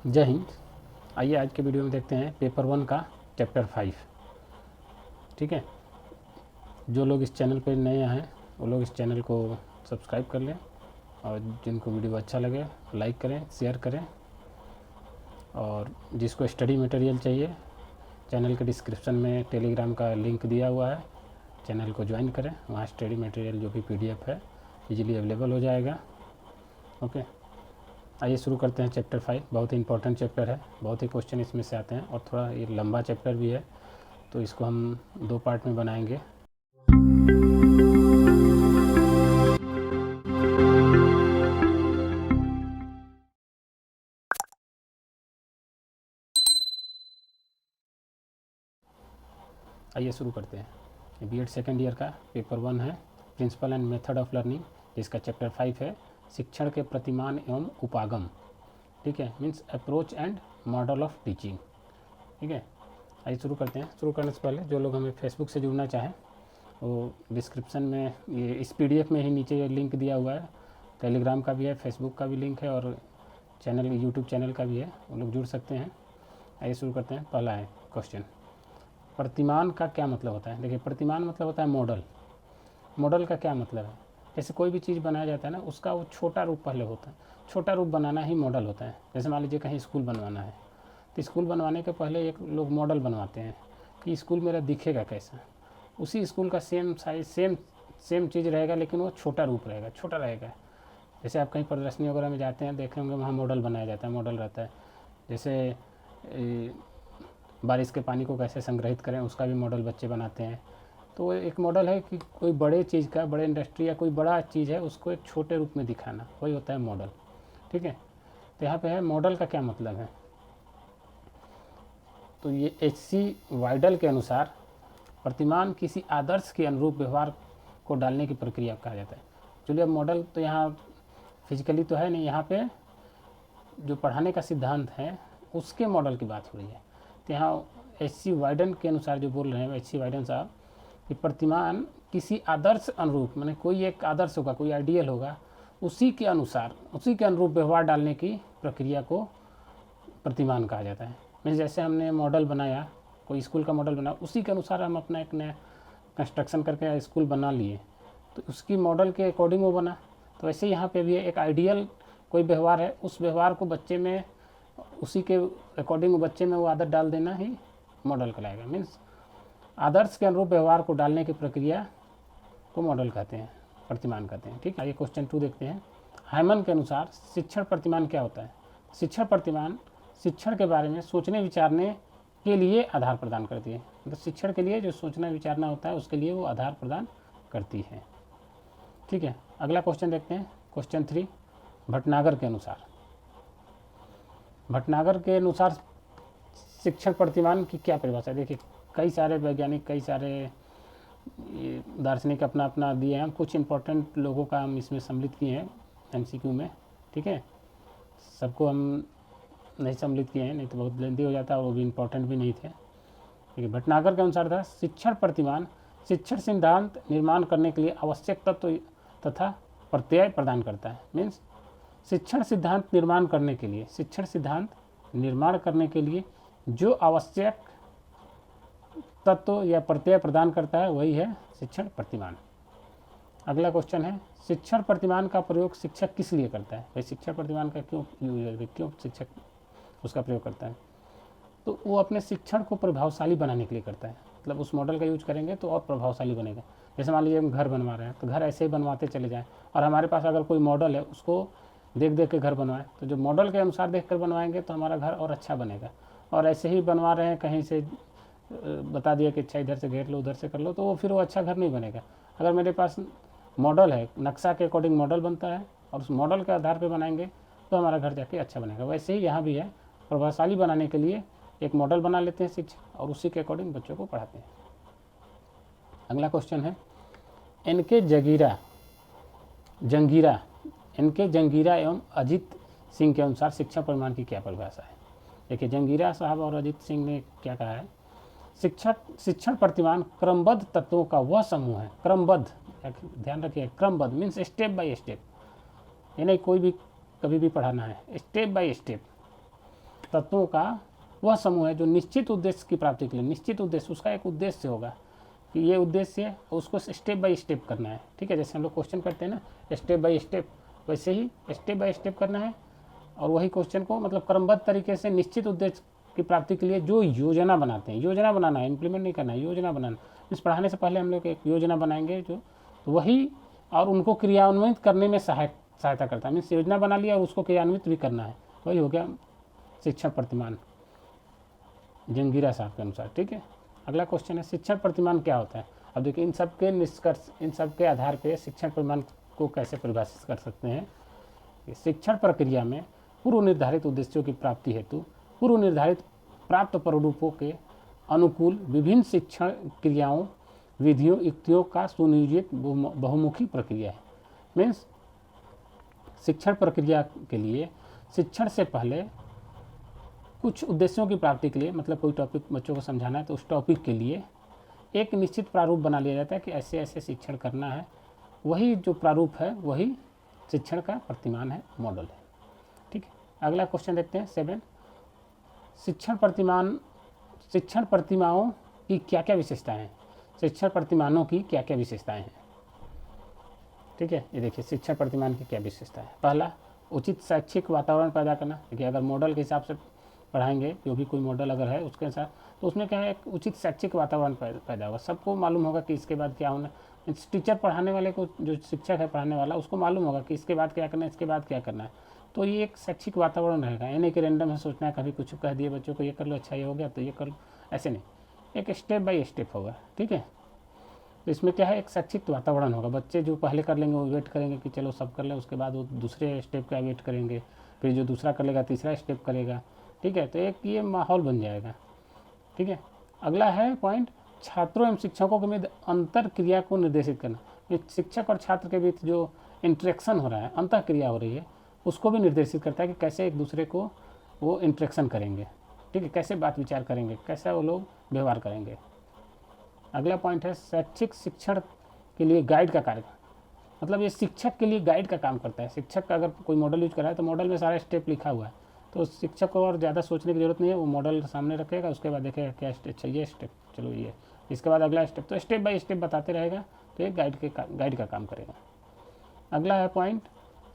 जय हिंद। आइए आज के वीडियो में देखते हैं पेपर 1 का चैप्टर 5। ठीक है, जो लोग इस चैनल पर नए हैं वो लोग इस चैनल को सब्सक्राइब कर लें और जिनको वीडियो अच्छा लगे लाइक करें, शेयर करें। और जिसको स्टडी मटेरियल चाहिए, चैनल के डिस्क्रिप्शन में टेलीग्राम का लिंक दिया हुआ है, चैनल को ज्वाइन करें। वहाँ स्टडी मटेरियल जो भी PDF है इजीली अवेलेबल हो जाएगा। ओके, आइए शुरू करते हैं चैप्टर 5। बहुत ही इंपॉर्टेंट चैप्टर है, बहुत ही क्वेश्चन इसमें से आते हैं और थोड़ा ये लंबा चैप्टर भी है, तो इसको हम 2 पार्ट में बनाएंगे। आइए शुरू करते हैं। B.Ed सेकेंड ईयर का पेपर 1 है, principle and method of learning, जिसका चैप्टर 5 है शिक्षण के प्रतिमान एवं उपागम। ठीक है, means approach and model of teaching. ठीक है, आइए शुरू करते हैं। शुरू करने से पहले जो लोग हमें फेसबुक से जुड़ना चाहें वो डिस्क्रिप्शन में ये इस PDF में ही नीचे लिंक दिया हुआ है। टेलीग्राम का भी है, फेसबुक का भी लिंक है और चैनल यूट्यूब चैनल का भी है, वो लोग जुड़ सकते हैं। आइए शुरू करते हैं। पहला है क्वेश्चन, प्रतिमान का क्या मतलब होता है। देखिए, प्रतिमान मतलब होता है मॉडल। मॉडल का क्या मतलब है, जैसे कोई भी चीज़ बनाया जाता है ना, उसका वो छोटा रूप पहले होता है। छोटा रूप बनाना ही मॉडल होता है। जैसे मान लीजिए कहीं स्कूल बनवाना है, तो स्कूल बनवाने के पहले एक लोग मॉडल बनवाते हैं कि स्कूल मेरा दिखेगा कैसा। उसी स्कूल का सेम साइज सेम चीज़ रहेगा, लेकिन वो छोटा रूप रहेगा, छोटा रहेगा। जैसे आप कहीं प्रदर्शनी वगैरह में जाते हैं, देखे होंगे वहाँ मॉडल बनाया जाता है, मॉडल रहता है। जैसे बारिश के पानी को कैसे संग्रहित करें, उसका भी मॉडल बच्चे बनाते हैं। तो एक मॉडल है कि कोई बड़े चीज़ का, बड़े इंडस्ट्री या कोई बड़ा चीज़ है, उसको एक छोटे रूप में दिखाना, वही होता है मॉडल। ठीक है, तो यहाँ पे है मॉडल का क्या मतलब है। तो ये H.C. वाइडल के अनुसार प्रतिमान किसी आदर्श के अनुरूप व्यवहार को डालने की प्रक्रिया कहा जाता है। चलिए, अब मॉडल तो यहाँ फिजिकली तो है नहीं, यहाँ पे जो पढ़ाने का सिद्धांत है उसके मॉडल की बात हो रही है। तो यहाँ H.C. वाइडन के अनुसार जो बोल रहे हैं H.C. वाइडन साहब कि प्रतिमान किसी आदर्श अनुरूप, माने कोई एक आदर्श होगा, कोई आइडियल होगा, उसी के अनुसार, उसी के अनुरूप व्यवहार डालने की प्रक्रिया को प्रतिमान कहा जाता है। मीन्स जैसे हमने मॉडल बनाया, कोई स्कूल का मॉडल बनाया, उसी के अनुसार हम अपना एक नया कंस्ट्रक्शन करके स्कूल बना लिए, तो उसकी मॉडल के अकॉर्डिंग वो बना। तो ऐसे यहाँ पे भी एक आइडियल कोई व्यवहार है, उस व्यवहार को बच्चे में, उसी के अकॉर्डिंग बच्चे में वो आदत डाल देना ही मॉडल कहलाएगा। मीन्स आदर्श के अनुरूप व्यवहार को डालने की प्रक्रिया को मॉडल कहते हैं, प्रतिमान कहते हैं। ठीक है, ये क्वेश्चन 2 देखते हैं। हाइमन के अनुसार शिक्षण प्रतिमान क्या होता है। शिक्षण प्रतिमान शिक्षण के बारे में सोचने विचारने के लिए आधार प्रदान करती है। मतलब शिक्षण के लिए जो सोचना विचारना होता है उसके लिए वो आधार प्रदान करती है। ठीक है, अगला क्वेश्चन देखते हैं। क्वेश्चन 3, भटनागर के अनुसार। भटनागर के अनुसार शिक्षण प्रतिमान की क्या परिभाषा है। देखिए, कई सारे वैज्ञानिक, कई सारे दार्शनिक अपना अपना दिए हैं। कुछ इंपॉर्टेंट लोगों का हम इसमें सम्मिलित किए हैं MCQ में। ठीक है, सबको हम नहीं सम्मिलित किए हैं, नहीं तो बहुत लेंदी हो जाता है और वो भी इम्पोर्टेंट भी नहीं थे। ठीक है, भटनागर के अनुसार था शिक्षण प्रतिमान शिक्षण सिद्धांत निर्माण करने के लिए आवश्यक तत्व तथा प्रत्यय प्रदान करता है। मीन्स शिक्षण सिद्धांत निर्माण करने के लिए, शिक्षण सिद्धांत निर्माण करने के लिए जो आवश्यक तत्व या प्रत्यय प्रदान करता है वही है शिक्षण प्रतिमान। अगला क्वेश्चन है, शिक्षण प्रतिमान का प्रयोग शिक्षक किस लिए करता है। भाई, शिक्षण प्रतिमान का क्यों शिक्षक उसका प्रयोग करता है। तो वो अपने शिक्षण को प्रभावशाली बनाने के लिए करता है। मतलब उस मॉडल का यूज करेंगे तो और प्रभावशाली बनेगा। जैसे मान लीजिए हम घर बनवा रहे हैं, तो घर ऐसे ही बनवाते चले जाएं और हमारे पास अगर कोई मॉडल है उसको देख देख के घर बनवाएं, तो जो मॉडल के अनुसार देख कर बनवाएंगे तो हमारा घर और अच्छा बनेगा। और ऐसे ही बनवा रहे हैं, कहीं से बता दिया कि अच्छा इधर से घेर लो, उधर से कर लो, तो वो फिर वो अच्छा घर नहीं बनेगा। अगर मेरे पास मॉडल है, नक्शा के अकॉर्डिंग मॉडल बनता है और उस मॉडल के आधार पर बनाएंगे तो हमारा घर जाके अच्छा बनेगा। वैसे ही यहाँ भी है, प्रभावशाली बनाने के लिए एक मॉडल बना लेते हैं शिक्षक और उसी के अकॉर्डिंग बच्चों को पढ़ाते हैं। अगला क्वेश्चन है, इनके जंगीरा एवं अजीत सिंह के अनुसार शिक्षण परिमाण की क्या परिभाषा है। देखिए, जंगीरा साहब और अजीत सिंह ने क्या कहा है, शिक्षण प्रतिमान क्रमबद्ध तत्वों का वह समूह है। क्रमबद्ध, ध्यान रखिए, क्रमबद्ध मीन्स स्टेप बाय स्टेप, ये नहीं कोई भी कभी भी पढ़ाना है, स्टेप बाय स्टेप तत्वों का वह समूह है जो निश्चित उद्देश्य की प्राप्ति के लिए, निश्चित उद्देश्य, उसका एक उद्देश्य होगा कि ये उद्देश्य है, उसको स्टेप बाय स्टेप करना है। ठीक है, जैसे हम लोग क्वेश्चन करते हैं ना स्टेप बाय स्टेप, वैसे ही स्टेप बाय स्टेप करना है। और वही क्वेश्चन को मतलब क्रमबद्ध तरीके से निश्चित उद्देश्य की प्राप्ति के लिए जो योजना बनाते हैं, योजना बनाना है, इम्प्लीमेंट नहीं करना है, योजना बनाना। इस पढ़ाने से पहले हम लोग एक योजना बनाएंगे जो, तो वही और उनको क्रियान्वित करने में सहायता करता है। मीन्स योजना बना लिया और उसको क्रियान्वित भी करना है, वही हो गया शिक्षण प्रतिमान जंगीरा साहब के अनुसार। ठीक है, अगला क्वेश्चन है शिक्षण प्रतिमान क्या होता है। अब देखिए इन सब के निष्कर्ष, इन सब के आधार पे शिक्षण प्रतिमान को कैसे परिभाषित कर सकते हैं। शिक्षण प्रक्रिया में पूर्व निर्धारित उद्देश्यों की प्राप्ति हेतु पूर्व निर्धारित प्राप्त प्रारूपों के अनुकूल विभिन्न शिक्षण क्रियाओं, विधियों, युक्तियों का सुनियोजित बहुमुखी प्रक्रिया है। मीन्स शिक्षण प्रक्रिया के लिए शिक्षण से पहले कुछ उद्देश्यों की प्राप्ति के लिए, मतलब कोई टॉपिक बच्चों को समझाना है तो उस टॉपिक के लिए एक निश्चित प्रारूप बना लिया जाता है कि ऐसे ऐसे शिक्षण करना है। वही जो प्रारूप है वही शिक्षण का प्रतिमान है, मॉडल है। ठीक है, अगला क्वेश्चन देखते हैं 7। शिक्षण प्रतिमाओं की क्या क्या विशेषताएं हैं। शिक्षण प्रतिमानों की क्या क्या विशेषताएं हैं। ठीक है, ये देखिए शिक्षण प्रतिमान की क्या विशेषता है। पहला, उचित शैक्षिक वातावरण पैदा करना। देखिए अगर मॉडल के हिसाब से पढ़ाएंगे, जो भी कोई मॉडल अगर है उसके साथ, तो उसमें क्या है, एक उचित शैक्षिक वातावरण पैदा होगा। सबको मालूम होगा कि इसके बाद क्या होना। टीचर पढ़ाने वाले को, जो शिक्षक है पढ़ाने वाला, उसको मालूम होगा कि इसके बाद क्या करना है, इसके बाद क्या करना है। तो ये एक शैक्षिक वातावरण रहेगा। यानी कि रैंडम है सोचना है, कभी कुछ कह दिए बच्चों को ये कर लो, अच्छा ये हो गया तो ये कर लो, ऐसे नहीं, एक स्टेप बाय स्टेप होगा। ठीक है, तो इसमें क्या है, एक शैक्षिक वातावरण होगा। बच्चे जो पहले कर लेंगे वो वेट करेंगे कि चलो सब कर लें, उसके बाद वो दूसरे स्टेप का वेट करेंगे, फिर जो दूसरा कर लेगा तीसरा स्टेप करेगा। ठीक है, तो एक ये माहौल बन जाएगा। ठीक है, अगला है पॉइंट, छात्रों एवं शिक्षकों के बीच अंतर क्रिया को निर्देशित करना। ये शिक्षक और छात्र के बीच जो इंटरेक्शन हो रहा है, अंतर क्रिया हो रही है, उसको भी निर्देशित करता है कि कैसे एक दूसरे को वो इंटरेक्शन करेंगे। ठीक है, कैसे बात विचार करेंगे, कैसे वो लोग व्यवहार करेंगे। अगला पॉइंट है शैक्षिक शिक्षण के लिए गाइड का कार्य। मतलब ये शिक्षक के लिए गाइड का काम करता है। शिक्षक का अगर कोई मॉडल यूज कर रहा है तो मॉडल में सारा स्टेप लिखा हुआ है, तो शिक्षक को और ज़्यादा सोचने की जरूरत नहीं है। वो मॉडल सामने रखेगा, उसके बाद देखेगा क्या स्टेप, अच्छा ये स्टेप, चलो ये, इसके बाद अगला स्टेप, तो स्टेप बाय स्टेप बताते रहेगा, तो ये गाइड का काम करेगा। अगला है पॉइंट,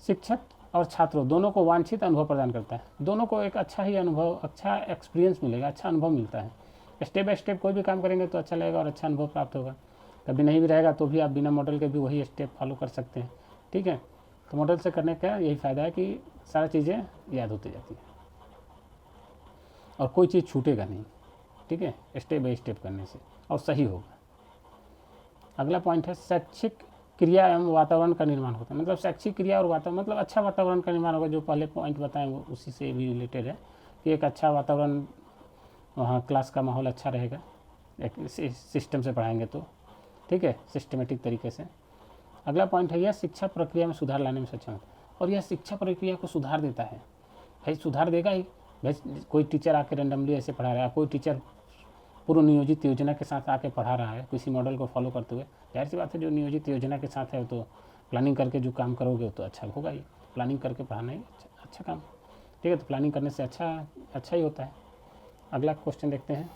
शिक्षक और छात्रों दोनों को वांछित अनुभव प्रदान करता है। दोनों को एक अच्छा ही अनुभव, अच्छा एक्सपीरियंस मिलेगा, अच्छा अनुभव मिलता है। स्टेप बाय स्टेप कोई भी काम करेंगे तो अच्छा लगेगा और अच्छा अनुभव प्राप्त होगा। कभी नहीं भी रहेगा तो भी आप बिना मॉडल के भी वही स्टेप फॉलो कर सकते हैं। ठीक है, तो मॉडल से करने का यही फ़ायदा है कि सारी चीज़ें याद होती जाती हैं और कोई चीज़ छूटेगा नहीं। ठीक है, स्टेप बाय स्टेप करने से, और सही होगा। अगला पॉइंट है शैक्षिक क्रिया एवं वातावरण का निर्माण होता है। मतलब शैक्षिक क्रिया और वातावरण, मतलब अच्छा वातावरण का निर्माण होगा। जो पहले पॉइंट बताएं वो उसी से भी रिलेटेड है कि एक अच्छा वातावरण, वहाँ क्लास का माहौल अच्छा रहेगा, एक सिस्टम से पढ़ाएंगे तो। ठीक है, सिस्टमेटिक तरीके से। अगला पॉइंट है यह शिक्षा प्रक्रिया में सुधार लाने में सक्षम है। और यह शिक्षा प्रक्रिया को सुधार देता है। भाई सुधार देगा ही। भाई कोई टीचर आके रेंडमली ऐसे पढ़ा रहा है, कोई टीचर पूर्व नियोजित योजना के साथ आके पढ़ा रहा है किसी मॉडल को फॉलो करते हुए, जाहिर सी बात है जो नियोजित योजना के साथ है तो प्लानिंग करके जो काम करोगे तो अच्छा होगा ही। प्लानिंग करके पढ़ाना ही अच्छा काम। ठीक है, तो प्लानिंग करने से अच्छा ही होता है। अगला क्वेश्चन देखते हैं,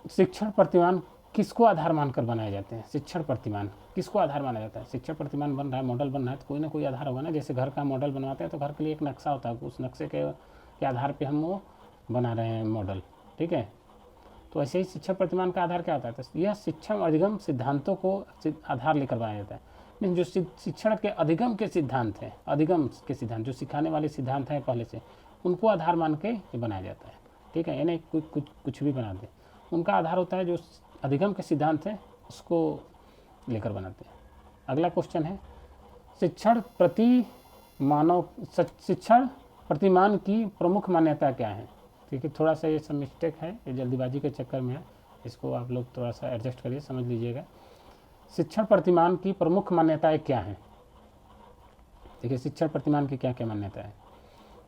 शिक्षण प्रतिमान किसको आधार मानकर बनाए जाते हैं। शिक्षण प्रतिमान किसको आधार माना जाता है। शिक्षण प्रतिमान बन रहा है, मॉडल बन रहा है, तो कोई ना कोई आधार होगा ना। जैसे घर का मॉडल बनवाते हैं तो घर के लिए एक नक्शा होता है, उस नक्शे के आधार पे हम वो बना रहे हैं मॉडल। ठीक है, तो ऐसे ही शिक्षण प्रतिमान का आधार क्या होता है, तो यह शिक्षण अधिगम सिद्धांतों को आधार लेकर बनाया जाता है। मीन जो शिक्षण के अधिगम के सिद्धांत हैं, अधिगम के सिद्धांत जो सिखाने वाले सिद्धांत हैं पहले से, उनको आधार मान के ये बनाया जाता है। ठीक है, यानी कुछ भी बना दे, उनका आधार होता है जो अधिगम के सिद्धांत हैं उसको लेकर बनाते हैं। अगला क्वेश्चन है शिक्षण प्रतिमान की प्रमुख मान्यता क्या है। ठीक है, थोड़ा सा ये सब मिस्टेक है, ये जल्दीबाजी के चक्कर में है, इसको आप लोग थोड़ा सा एडजस्ट करिए, समझ लीजिएगा। शिक्षण प्रतिमान की प्रमुख मान्यताएं क्या हैं। देखिए शिक्षण प्रतिमान की क्या क्या मान्यता है।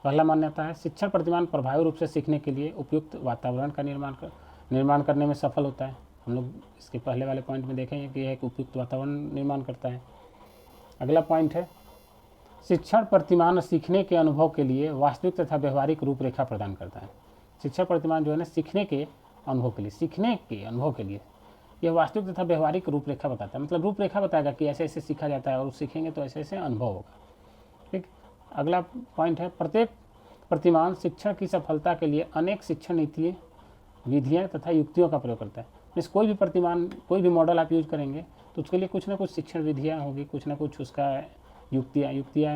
पहला मान्यता है शिक्षण प्रतिमान प्रभावी रूप से सीखने के लिए उपयुक्त वातावरण का निर्माण करने में सफल होता है। हम लोग इसके पहले वाले पॉइंट में देखेंगे कि यह एक उपयुक्त वातावरण निर्माण करता है। अगला पॉइंट है शिक्षण प्रतिमान सीखने के अनुभव के लिए वास्तविक तथा व्यवहारिक रूपरेखा प्रदान करता है। शिक्षण प्रतिमान जो है ना सीखने के अनुभव के लिए यह वास्तविक तथा व्यवहारिक रूपरेखा बताता है, मतलब रूपरेखा बताएगा कि ऐसे ऐसे सीखा जाता है और सीखेंगे तो ऐसे ऐसे अनुभव होगा। ठीक, अगला पॉइंट है प्रत्येक प्रतिमान शिक्षण की सफलता के लिए अनेक शिक्षण नीतियाँ, विधियाँ तथा युक्तियों का प्रयोग करता है। मीन्स कोई भी प्रतिमान, कोई भी मॉडल आप यूज करेंगे तो उसके लिए कुछ ना कुछ शिक्षण विधियाँ होगी, कुछ ना कुछ उसका युक्तियाँ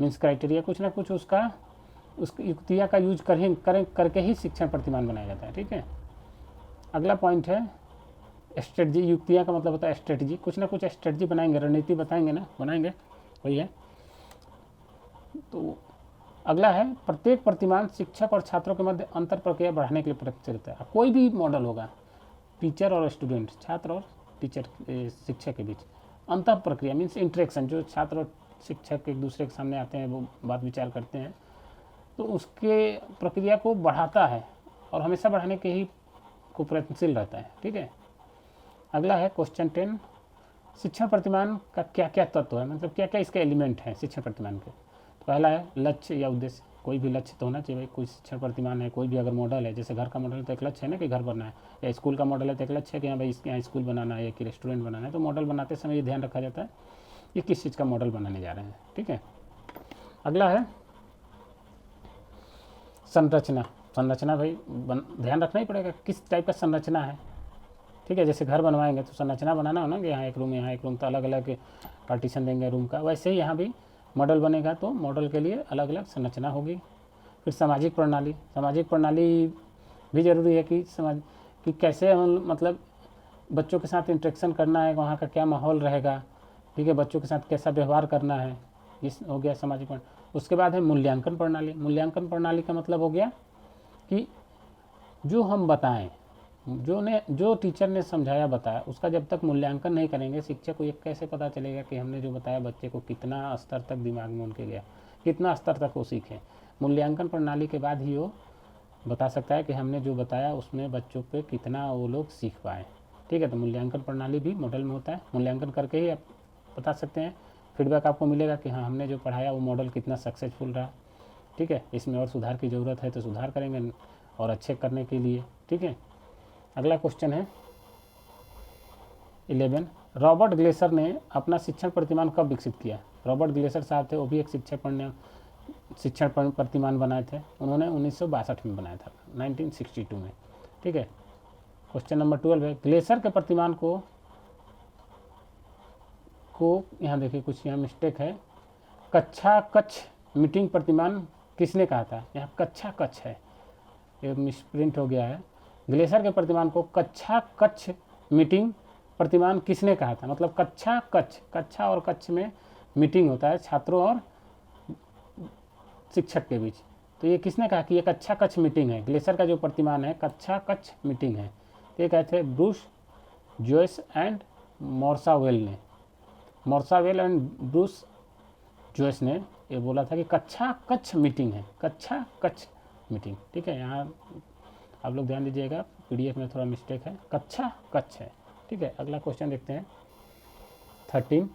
मीन्स क्राइटेरिया, कुछ ना कुछ उसका उस युक्तियाँ का यूज करके ही शिक्षण प्रतिमान बनाया जाता है। ठीक है, अगला पॉइंट है स्ट्रेटजी। युक्तियाँ का मतलब होता है स्ट्रेटजी, कुछ ना कुछ स्ट्रेटजी बनाएंगे, रणनीति बनाएंगे वही है। तो अगला है प्रत्येक प्रतिमान शिक्षक और छात्रों के मध्य अंतर प्रक्रिया बढ़ाने के लिए प्रचलित है। कोई भी मॉडल होगा, टीचर और स्टूडेंट, छात्र और टीचर शिक्षक के बीच अंतर प्रक्रिया मीन्स इंटरेक्शन, जो छात्र और शिक्षक एक दूसरे के सामने आते हैं, वो बात विचार करते हैं, तो उसके प्रक्रिया को बढ़ाता है और हमेशा बढ़ाने के ही को प्रयत्नशील रहता है। ठीक है, अगला है क्वेश्चन 10, शिक्षण प्रतिमान का क्या क्या तत्व है, मतलब क्या क्या इसके एलिमेंट हैं शिक्षण प्रतिमान के। तो पहला है लक्ष्य या उद्देश्य, कोई भी लक्ष्य तो होना चाहिए भाई। कोई शिक्षण प्रतिमान है, कोई भी अगर मॉडल है, जैसे घर का मॉडल है तो एक लक्ष्य है ना कि घर बनना है, या स्कूल का मॉडल है तो एक लक्ष्य है कि हाँ भाई यहाँ स्कूल बनाना है या कि रेस्टोरेंट बनाना है। तो मॉडल बनाते समय ये ध्यान रखा जाता है ये किस चीज़ का मॉडल बनाने जा रहे हैं। ठीक है, अगला है संरचना भाई ध्यान रखना ही पड़ेगा किस टाइप का संरचना है। ठीक है, जैसे घर बनवाएंगे तो संरचना बनाना हो ना कि यहाँ एक रूम तो अलग अलग पार्टीशन देंगे रूम का, वैसे ही यहाँ भी मॉडल बनेगा तो मॉडल के लिए अलग अलग संरचना होगी। फिर सामाजिक प्रणाली भी ज़रूरी है कि कि कैसे मतलब बच्चों के साथ इंटरेक्शन करना है, वहाँ का क्या माहौल रहेगा। ठीक है, बच्चों के साथ कैसा व्यवहार करना है, इस हो गया सामाजिक प्रणाली। उसके बाद है मूल्यांकन प्रणाली का मतलब हो गया कि जो हम बताएं, जो टीचर ने समझाया बताया, उसका जब तक मूल्यांकन नहीं करेंगे शिक्षक को ये कैसे पता चलेगा कि हमने जो बताया बच्चे को कितना स्तर तक दिमाग में उनके गया, कितना स्तर तक वो सीखे। मूल्यांकन प्रणाली के बाद ही वो बता सकता है कि हमने जो बताया उसमें बच्चों पे कितना वो लोग सीख पाए। ठीक है, तो मूल्यांकन प्रणाली भी मॉडल में होता है, मूल्यांकन करके ही आप बता सकते हैं। फीडबैक आपको मिलेगा कि हाँ हमने जो पढ़ाया वो मॉडल कितना सक्सेसफुल रहा। ठीक है, इसमें और सुधार की ज़रूरत है तो सुधार करेंगे और अच्छे करने के लिए। ठीक है, अगला क्वेश्चन है 11, रॉबर्ट ग्लेसर ने अपना शिक्षण प्रतिमान कब विकसित किया। रॉबर्ट ग्लेसर साहब थे, वो भी एक शिक्षण प्रतिमान बनाए थे, उन्होंने 1962 में बनाया था, 1962 में। ठीक है, क्वेश्चन नंबर 12 है ग्लेसर के प्रतिमान को यहाँ देखिए कुछ यहाँ मिस्टेक है, कच्छा कच्छ मीटिंग प्रतिमान किसने कहा था। यहाँ कच्छा कच्छ है, ये मिसप्रिंट हो गया है। ग्लेसर के प्रतिमान को कच्छा कच्छ मीटिंग प्रतिमान किसने कहा था, मतलब कच्छा और कच्छ में मीटिंग होता है छात्रों और शिक्षक के बीच। तो ये किसने कहा कि ये कच्छा कच्छ मीटिंग है, ग्लेसर का जो प्रतिमान है कच्छा कच्छ मीटिंग है। तो ये कहते हैं Bruce Joyce and Marsha Weil and Bruce Joyce ने ये बोला था कि कच्छा कच्छ मीटिंग है, कच्छा कच्छ मीटिंग। ठीक है, यहाँ आप लोग ध्यान दीजिएगा, पीडीएफ में थोड़ा मिस्टेक है, कच्छा कच्छ है। ठीक है, अगला क्वेश्चन देखते हैं 13,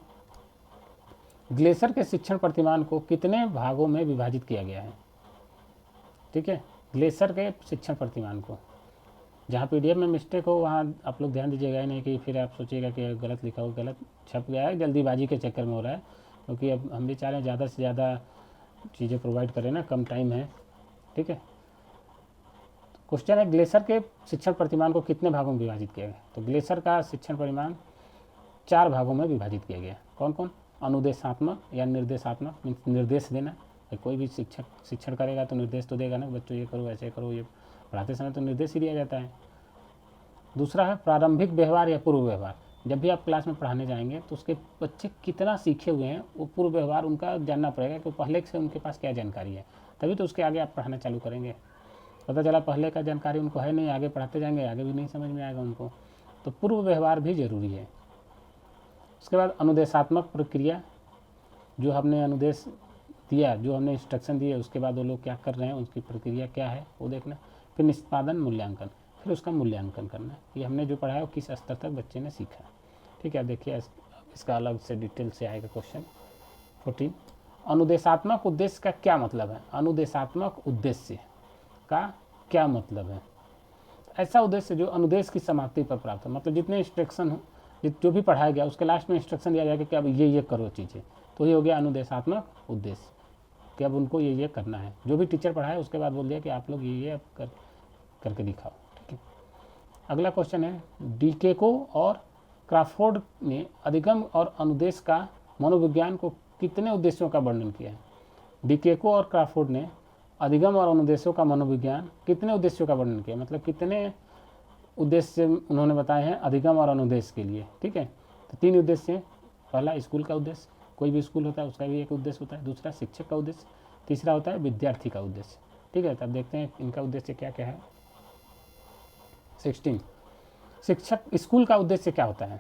ग्लेसर के शिक्षण प्रतिमान को कितने भागों में विभाजित किया गया है। ठीक है, ग्लेसर के शिक्षण प्रतिमान को, जहाँ पीडीएफ में मिस्टेक हो वहाँ आप लोग ध्यान दीजिएगा, नहीं कि फिर आप सोचिएगा कि गलत लिखा हो, गलत छप गया है, जल्दीबाजी के चक्कर में हो रहा है, क्योंकि अब हम भी चाह रहे हैं ज़्यादा से ज़्यादा चीज़ें प्रोवाइड करें ना, कम टाइम है। ठीक है, क्वेश्चन है ग्लेसर के शिक्षण प्रतिमान को कितने भागों में विभाजित किया गया। तो ग्लेसर का शिक्षण प्रतिमान 4 भागों में विभाजित किया गया। कौन कौन, अनुदेशात्मक या निर्देशात्मक, मीन्स निर्देश देना, कोई भी शिक्षक शिक्षण करेगा तो निर्देश तो देगा ना, बच्चों ये करो ऐसे करो, ये पढ़ाते समय तो निर्देश ही दिया जाता है। दूसरा है प्रारंभिक व्यवहार या पूर्व व्यवहार, जब भी आप क्लास में पढ़ाने जाएंगे तो उसके बच्चे कितना सीखे हुए हैं वो पूर्व व्यवहार उनका जानना पड़ेगा कि पहले से उनके पास क्या जानकारी है, तभी तो उसके आगे आप पढ़ाना चालू करेंगे। पता चला पहले का जानकारी उनको है नहीं, आगे पढ़ाते जाएंगे आगे भी नहीं समझ में आएगा उनको, तो पूर्व व्यवहार भी जरूरी है। उसके बाद अनुदेशात्मक प्रक्रिया, जो हमने अनुदेश दिया, जो हमने इंस्ट्रक्शन दिए, उसके बाद वो लोग क्या कर रहे हैं, उसकी प्रक्रिया क्या है वो देखना। फिर निष्पादन मूल्यांकन, फिर उसका मूल्यांकन करना कि हमने जो पढ़ाया वो किस स्तर तक बच्चे ने सीखा। ठीक है, देखिए इसका अलग से डिटेल से आएगा क्वेश्चन 14, अनुदेशात्मक उद्देश्य का क्या मतलब है? अनुदेशात्मक उद्देश्य का क्या मतलब है? ऐसा उद्देश्य जो अनुदेश की समाप्ति पर प्राप्त हो, मतलब जितने इंस्ट्रक्शन हो, जो भी पढ़ाया गया उसके लास्ट में इंस्ट्रक्शन दिया जाएगा कि अब ये करो चीज़ें, तो ये हो गया अनुदेशात्मक उद्देश्य कि अब उनको ये करना है। जो भी टीचर पढ़ाया उसके बाद बोल दिया कि आप लोग ये अब करके दिखाओ। ठीक है, अगला क्वेश्चन है, डीकेको और क्रॉफोर्ड ने अधिगम और अनुदेश का मनोविज्ञान को कितने उद्देश्यों का वर्णन किया है? डीकेको और क्रॉफोर्ड ने अधिगम और अनुदेशों का मनोविज्ञान कितने उद्देश्यों का वर्णन किया, मतलब कितने उद्देश्य उन्होंने बताए हैं अधिगम और अनुदेश के लिए। ठीक है, तो 3 उद्देश्य हैं। पहला स्कूल का उद्देश्य, कोई भी स्कूल होता है उसका भी एक उद्देश्य होता है। दूसरा शिक्षक का उद्देश्य, तीसरा होता है विद्यार्थी का उद्देश्य। ठीक है, तब देखते हैं इनका उद्देश्य क्या क्या है। 16, शिक्षक स्कूल का उद्देश्य क्या होता है?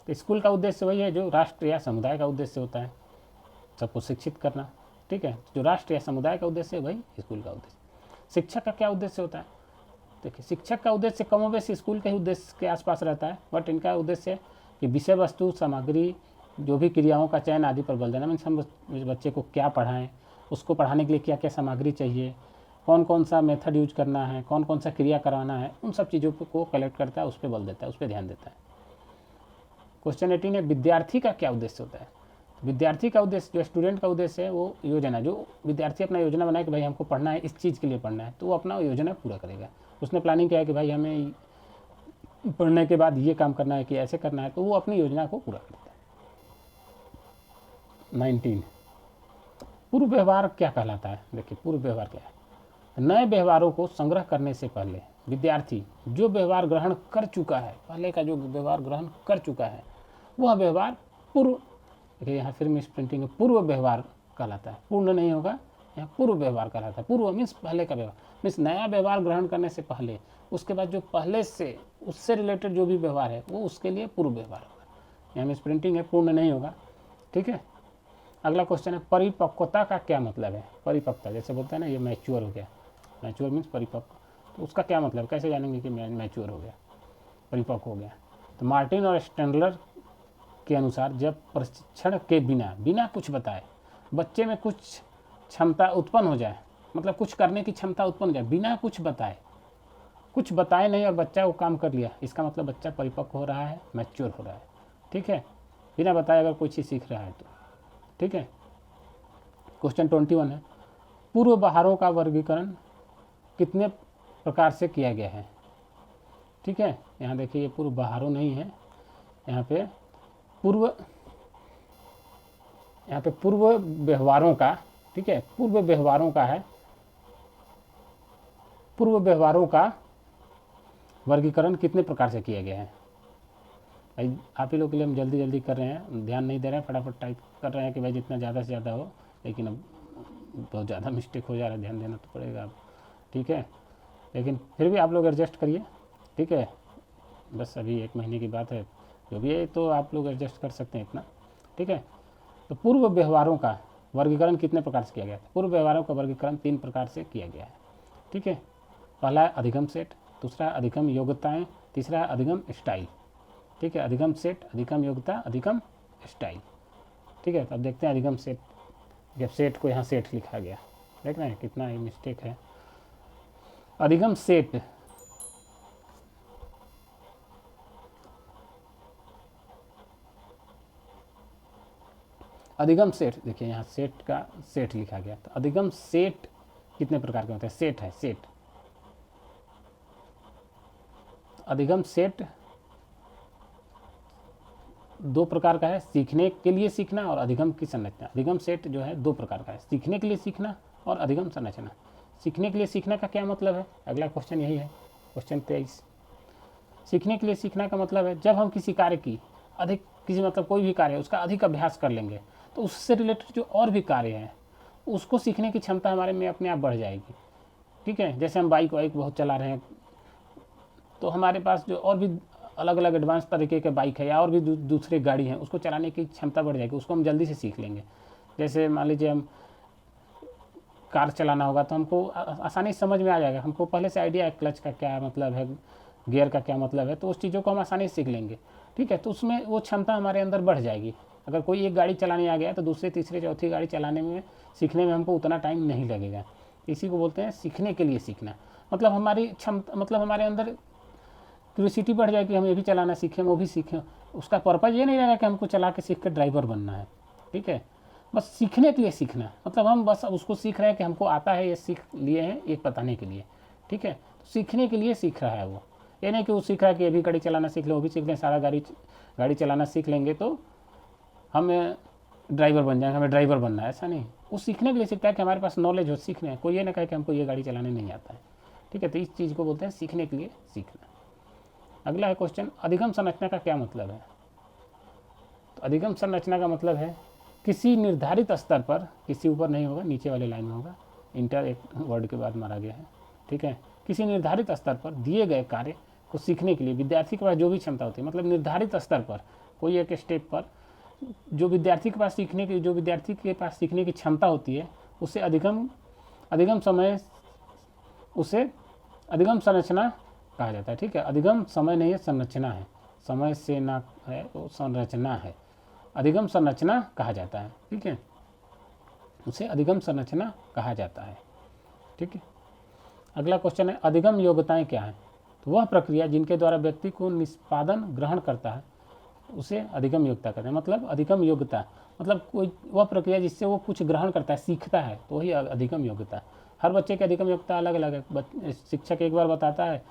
तो स्कूल का उद्देश्य वही है जो राष्ट्र या समुदाय का उद्देश्य होता है, सबको शिक्षित करना। ठीक है, जो राष्ट्र या समुदाय का उद्देश्य है वही स्कूल का उद्देश्य। शिक्षक का क्या उद्देश्य होता है? देखिए, शिक्षक का उद्देश्य कमोबेश स्कूल के उद्देश्य के आसपास रहता है, बट इनका उद्देश्य है कि विषय वस्तु, सामग्री, जो भी क्रियाओं का चयन आदि पर बल देना। मीन्स हम बच्चे को क्या पढ़ाएं, उसको पढ़ाने के लिए क्या क्या सामग्री चाहिए, कौन कौन सा मेथड यूज करना है, कौन कौन सा क्रिया कराना है, उन सब चीज़ों को कलेक्ट करता है, उस पर बल देता है, उस पर ध्यान देता है। क्वेश्चन 18 है, विद्यार्थी का क्या उद्देश्य होता है? विद्यार्थी का उद्देश्य, जो स्टूडेंट का उद्देश्य है वो योजना, जो विद्यार्थी अपना योजना बनाए कि भाई हमको पढ़ना है, इस चीज़ के लिए पढ़ना है, तो वो अपना योजना पूरा करेगा। उसने प्लानिंग किया है कि भाई हमें पढ़ने के बाद ये काम करना है कि ऐसे करना है, तो वो अपनी योजना को पूरा करता है। 19, पूर्व व्यवहार क्या कहलाता है? देखिए, पूर्व व्यवहार क्या है? नए व्यवहारों को संग्रह करने से पहले विद्यार्थी जो व्यवहार ग्रहण कर चुका है, पहले का जो व्यवहार ग्रहण कर चुका है, वह व्यवहार पूर्व, देखिए यहाँ फिर मिस प्रिंटिंग है, पूर्व व्यवहार कहलाता है। पूर्ण नहीं होगा, यहाँ पूर्व व्यवहार कहलाता है। पूर्व मीन्स पहले का व्यवहार, मीन्स नया व्यवहार ग्रहण करने से पहले, उसके बाद जो पहले से उससे रिलेटेड जो भी व्यवहार है वो उसके लिए पूर्व व्यवहार होगा। यहाँ मिस प्रिंटिंग है, पूर्ण नहीं होगा। ठीक है, अगला क्वेश्चन है, परिपक्वता का क्या मतलब है? परिपक्वता जैसे बोलते हैं ना, ये मैच्योर हो गया, मैच्योर मीन्स परिपक्व, तो उसका क्या मतलब, कैसे जानेंगे कि मैच्योर हो गया, परिपक्व हो गया? तो मार्टिन और स्टैंडलर के अनुसार जब प्रशिक्षण के बिना कुछ बताए बच्चे में कुछ क्षमता उत्पन्न हो जाए, मतलब कुछ करने की क्षमता उत्पन्न हो जाए बिना कुछ बताए नहीं और बच्चा वो काम कर लिया, इसका मतलब बच्चा परिपक्व हो रहा है, मैच्योर हो रहा है। ठीक है, बिना बताए अगर कोई चीज़ सीख रहा है तो। ठीक है, क्वेश्चन 21 है, पूर्व व्यवहारों का वर्गीकरण कितने प्रकार से किया गया है? ठीक है, यहाँ देखिए ये पूर्व व्यवहारों नहीं है, यहाँ पे पूर्व व्यवहारों का, ठीक है, पूर्व व्यवहारों का है, पूर्व व्यवहारों का वर्गीकरण कितने प्रकार से किया गया है? भाई आप ही लोग के लिए हम जल्दी जल्दी कर रहे हैं, ध्यान नहीं दे रहे हैं, फटाफट टाइप कर रहे हैं कि भाई जितना ज़्यादा से ज़्यादा हो, लेकिन अब बहुत ज़्यादा मिस्टेक हो जा रहा है, ध्यान देना तो पड़ेगा अब। ठीक है, लेकिन फिर भी आप लोग एडजस्ट करिए। ठीक है, बस अभी 1 महीने की बात है, जो भी है तो आप लोग एडजस्ट कर सकते हैं इतना। ठीक है, तो पूर्व व्यवहारों का वर्गीकरण कितने प्रकार से किया गया है? पूर्व व्यवहारों का वर्गीकरण 3 प्रकार से किया गया है। ठीक है, पहला है अधिगम सेट, दूसरा है अधिगम योग्यताएं, तीसरा है अधिगम स्टाइल। ठीक है, अधिगम सेट, अधिगम योग्यता, अधिगम स्टाइल। ठीक है, तो अब देखते हैं अधिगम सेट, जब सेट को यहाँ सेट लिखा गया, देख रहे हैं कितना ही मिस्टेक है। अधिगम सेट, अधिगम सेट, देखिए यहाँ सेट का सेट लिखा गया, तो अधिगम सेट कितने प्रकार के होते हैं? सेट है, सेट, अधिगम सेट 2 प्रकार का है, सीखने के लिए सीखना और अधिगम की संरचना। अधिगम सेट जो है 2 प्रकार का है, सीखने के लिए सीखना और अधिगम संरचना। सीखने के लिए सीखना का क्या मतलब है? अगला क्वेश्चन यही है, क्वेश्चन 23। सीखने के लिए सीखना का मतलब है जब हम किसी कार्य की मतलब कोई भी कार्य है उसका अधिक अभ्यास कर लेंगे तो उससे रिलेटेड जो और भी कार्य हैं उसको सीखने की क्षमता हमारे में अपने आप बढ़ जाएगी। ठीक है, जैसे हम बाइक बहुत चला रहे हैं तो हमारे पास जो और भी अलग अलग एडवांस तरीके के बाइक है या और भी दूसरे गाड़ी हैं, उसको चलाने की क्षमता बढ़ जाएगी, उसको हम जल्दी से सीख लेंगे। जैसे मान लीजिए हम कार चलाना होगा तो हमको आसानी से समझ में आ जाएगा, हमको पहले से आइडिया है क्लच का क्या मतलब है, गियर का क्या मतलब है, तो उस चीज़ों को हम आसानी से सीख लेंगे। ठीक है, तो उसमें वो क्षमता हमारे अंदर बढ़ जाएगी। अगर कोई एक गाड़ी चलाने आ गया तो दूसरे तीसरे चौथी गाड़ी चलाने में सीखने में हमको उतना टाइम नहीं लगेगा। इसी को बोलते हैं सीखने के लिए सीखना। मतलब हमारी क्षमता, मतलब हमारे अंदर क्यूरियोसिटी बढ़ जाए कि हम ये भी चलाना सीखें, वो भी सीखें। उसका पर्पज़ ये नहीं रहेगा कि हमको चला के सीख कर ड्राइवर बनना है, ठीक है। बस सीखने के लिए सीखना, मतलब हम बस उसको सीख रहे हैं कि हमको आता है, ये सीख लिए हैं एक बताने के लिए, ठीक है। तो सीखने के लिए सीख रहा है वो, ये नहीं कि वो सीख रहा है कि ये भी गाड़ी चलाना सीख ले, वो भी सीख लें, सारा गाड़ी चलाना सीख लेंगे तो हम ड्राइवर बन जाएंगे, हमें ड्राइवर बनना है, ऐसा नहीं। वो सीखने के लिए सीखता है कि हमारे पास नॉलेज हो, सीखने है। कोई ये ना कहे कि हमको ये गाड़ी चलाने नहीं आता है, ठीक है। तो इस चीज़ को बोलते हैं सीखने के लिए सीखना। अगला है क्वेश्चन, अधिगम संरचना का क्या मतलब है। तो अधिगम संरचना का मतलब है किसी निर्धारित स्तर पर, किसी ऊपर नहीं होगा, नीचे वाले लाइन में होगा, इंटर एक वर्ड के बाद मारा गया है, ठीक है। किसी निर्धारित स्तर पर दिए गए कार्य को सीखने के लिए विद्यार्थी के पास जो भी क्षमता होती है, मतलब निर्धारित स्तर पर कोई एक स्टेप पर जो विद्यार्थी के पास सीखने की क्षमता होती है, उसे अधिगम संरचना कहा जाता है, ठीक है। अधिगम समय नहीं है, संरचना है, समय से ना है वो संरचना है, अधिगम संरचना कहा जाता है, ठीक है। उसे अधिगम संरचना कहा जाता है, ठीक है। अगला क्वेश्चन है, अधिगम योग्यताएं क्या हैं। तो वह प्रक्रिया जिनके द्वारा व्यक्ति को निष्पादन ग्रहण करता है उसे अधिगम योग्यता कहते हैं। मतलब अधिगम योग्यता मतलब कोई वह प्रक्रिया जिससे वो कुछ ग्रहण करता है, सीखता है, तो वही अधिगम योग्यता। हर बच्चे की अधिगम योग्यता अलग अलग है। शिक्षक एक बार बताता है,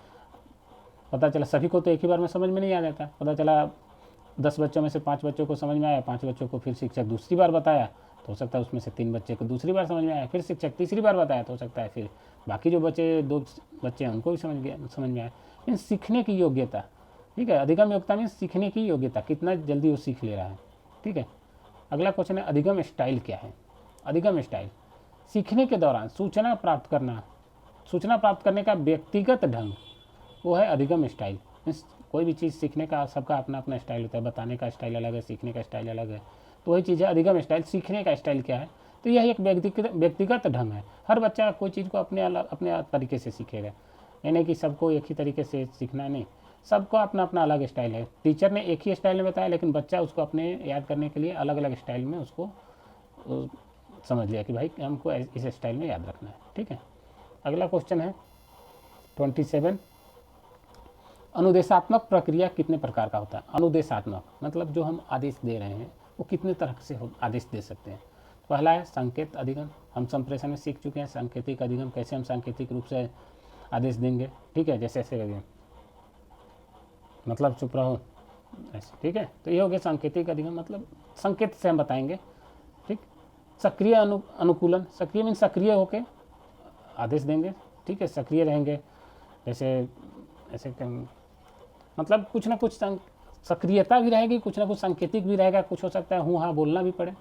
पता चला सभी को तो एक ही बार में समझ में नहीं आ जाता, पता चला 10 बच्चों में से 5 बच्चों को समझ में आया, 5 बच्चों को फिर शिक्षक दूसरी बार बताया, तो हो सकता है उसमें से 3 बच्चे को दूसरी बार समझ में आया, फिर शिक्षक तीसरी बार बताया, तो हो सकता है फिर बाकी जो 2 बच्चे हैं उनको भी समझ में आया। इन सीखने की योग्यता, ठीक है। अधिगम योग्यता में सीखने की योग्यता, कितना जल्दी वो सीख ले रहा है, ठीक है। अगला क्वेश्चन है, अधिगम स्टाइल क्या है। अधिगम स्टाइल सीखने के दौरान सूचना प्राप्त करने का व्यक्तिगत ढंग, वो है अधिगम स्टाइल। कोई भी चीज़ सीखने का सबका अपना अपना स्टाइल होता है, बताने का स्टाइल अलग है, सीखने का स्टाइल अलग है, तो वही चीज़ है अधिगम स्टाइल। सीखने का स्टाइल क्या है, तो यह एक व्यक्तिगत ढंग है। हर बच्चा कोई चीज़ को अपने तरीके से सीखेगा, यानी कि सबको एक ही तरीके से सीखना नहीं, सबको अपना अपना अलग स्टाइल है। टीचर ने एक ही स्टाइल में बताया, लेकिन बच्चा उसको अपने याद करने के लिए अलग अलग स्टाइल में उसको समझ लिया कि भाई हमको इस स्टाइल में याद रखना है, ठीक है। अगला क्वेश्चन है 27, अनुदेशात्मक प्रक्रिया कितने प्रकार का होता है। अनुदेशात्मक मतलब जो हम आदेश दे रहे हैं वो कितने तरह से आदेश दे सकते हैं। पहला है संकेत अधिगम, हम संप्रेषण में सीख चुके हैं। सांकेतिक अधिगम, कैसे हम सांकेतिक रूप से आदेश देंगे, ठीक है, जैसे ऐसे करिए, मतलब चुप रहो ऐसे, ठीक है। तो ये हो गया सांकेतिक अधिगम, मतलब संकेत से हम बताएंगे, ठीक। सक्रिय अनुकूलन, सक्रिय मीन सक्रिय होके आदेश देंगे, ठीक है, सक्रिय रहेंगे, जैसे ऐसे मतलब कुछ ना कुछ सक्रियता भी रहेगी, कुछ ना कुछ सांकेतिक भी रहेगा, कुछ हो सकता है हूँ हाँ बोलना भी पड़े।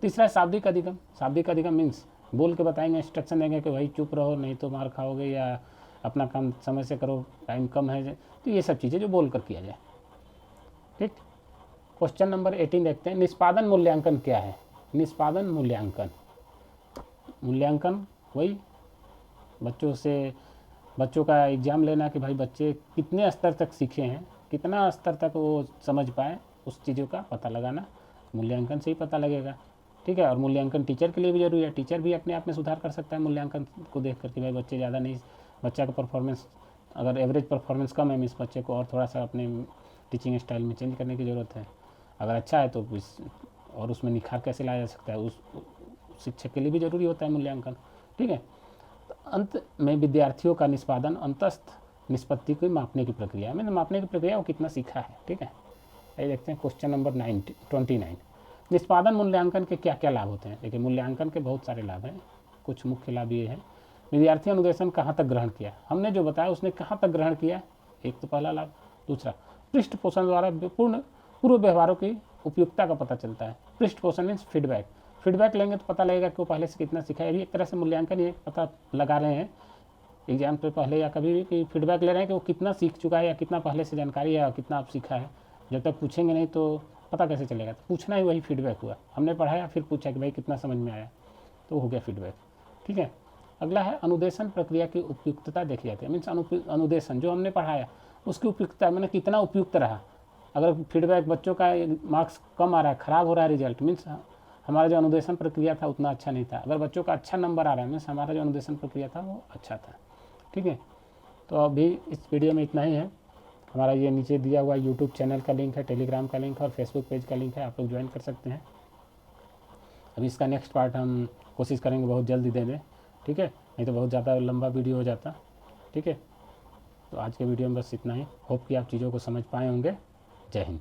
तीसरा है शाब्दिक अधिगम। शाब्दिक अधिगम मीन्स बोल के बताएंगे, इंस्ट्रक्शन देंगे कि भाई चुप रहो नहीं तो मार खाओगे, या अपना काम समय से करो, टाइम कम है, तो ये सब चीज़ें जो बोल कर किया जाए, ठीक। क्वेश्चन नंबर 18 देखते हैं, निष्पादन मूल्यांकन क्या है। निष्पादन मूल्यांकन वही बच्चों का एग्ज़ाम लेना कि भाई बच्चे कितने स्तर तक सीखे हैं, कितना स्तर तक वो समझ पाए, उस चीज़ों का पता लगाना मूल्यांकन से ही पता लगेगा, ठीक है। और मूल्यांकन टीचर के लिए भी जरूरी है, टीचर भी अपने आप में सुधार कर सकता है मूल्यांकन को देख कर कि भाई बच्चे ज़्यादा नहीं, बच्चा का परफॉर्मेंस अगर एवरेज परफॉर्मेंस कम है, इस बच्चे को और थोड़ा सा अपने टीचिंग स्टाइल में चेंज करने की ज़रूरत है। अगर अच्छा है तो और उसमें निखार कैसे लाया जा सकता है, उस शिक्षक के लिए भी जरूरी होता है मूल्यांकन, ठीक है। अंत में विद्यार्थियों का निष्पादन अंतस्थ निष्पत्ति को मापने की प्रक्रिया है, मैंने मापने की प्रक्रिया वो कितना सीखा है, ठीक है। ये देखते हैं क्वेश्चन नंबर 29, निष्पादन मूल्यांकन के क्या क्या लाभ होते हैं। देखिए मूल्यांकन के बहुत सारे लाभ हैं, कुछ मुख्य लाभ ये है, विद्यार्थी अनुदेशन कहाँ तक ग्रहण किया, हमने जो बताया उसने कहाँ तक ग्रहण किया, एक तो पहला लाभ। दूसरा, पृष्ठ पोषण द्वारा पूर्व व्यवहारों की उपयुक्तता का पता चलता है। पृष्ठ पोषण मीन्स फीडबैक लेंगे तो पता लगेगा कि वो पहले से कितना सीखा है। ये भी एक तरह से मूल्यांकन ये पता लगा रहे हैं एग्जाम से पहले या कभी भी कि फीडबैक ले रहे हैं कि वो कितना सीख चुका है या कितना पहले से जानकारी है या कितना आप सीखा है। जब तक पूछेंगे नहीं तो पता कैसे चलेगा, तो पूछना ही वही फीडबैक हुआ, हमने पढ़ाया फिर पूछा कि भाई कितना समझ में आया, तो हो गया फीडबैक, ठीक है। अगला है अनुदेशन प्रक्रिया की उपयुक्तता देखी जाती है, मीन्स अनुदेशन जो हमने पढ़ाया उसकी उपयुक्तता मैंने कितना उपयुक्त रहा, अगर फीडबैक बच्चों का मार्क्स कम आ रहा है, ख़राब हो रहा है रिजल्ट, मीन्स हमारा जो अनुदेशन प्रक्रिया था उतना अच्छा नहीं था। अगर बच्चों का अच्छा नंबर आ रहा है मीन्स हमारा जो अनुदेशन प्रक्रिया था वो अच्छा था। ठीक है, तो अभी इस वीडियो में इतना ही है। हमारा ये नीचे दिया हुआ यूट्यूब चैनल का लिंक है, टेलीग्राम का लिंक है और फेसबुक पेज का लिंक है, आप लोग ज्वाइन कर सकते हैं। अभी इसका नेक्स्ट पार्ट हम कोशिश करेंगे बहुत जल्दी दे दें, ठीक है, नहीं तो बहुत ज़्यादा लंबा वीडियो हो जाता। ठीक है, तो आज के वीडियो में बस इतना ही। होप कि आप चीज़ों को समझ पाए होंगे। जय हिंद।